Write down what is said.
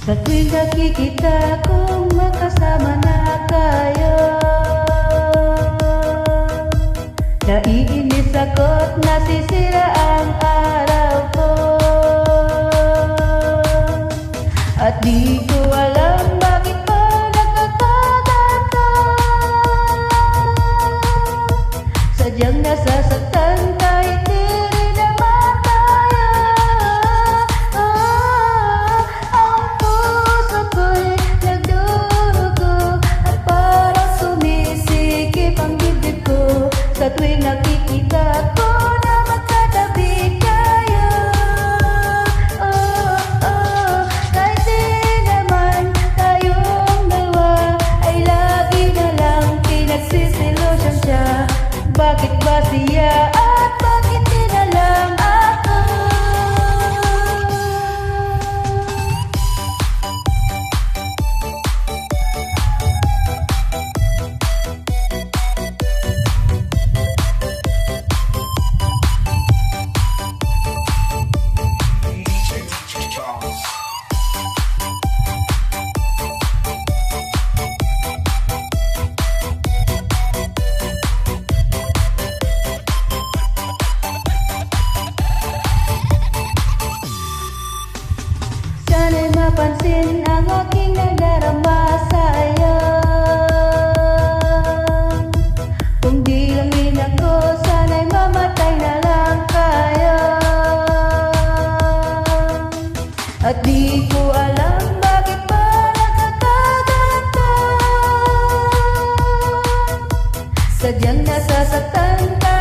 Sa tuwing nakikita kong magkasama na kayo, naiinis ako't nasisira ang araw ko. At di ko alam bakit pa nagkakaganto. Sadyang nasasaktan kahit di rin naman tayo. Ang puso ko'y nagdurugo at parang sumisikip ang dibdib ko sa tuwing nakikita ko na magkatabi kayo. Kahit di naman tayong dalawa ay lagi na lang pinagsisilosan siya. Bakit ba siya at bakit di na lang ako? Sana'y mapansin ang aking nadarama sa'yo. Kung di langin ako, sana'y mamatay na lang kayo. At di ko alam bakit ba nagkakaganto. Sadyang nasasaktan ka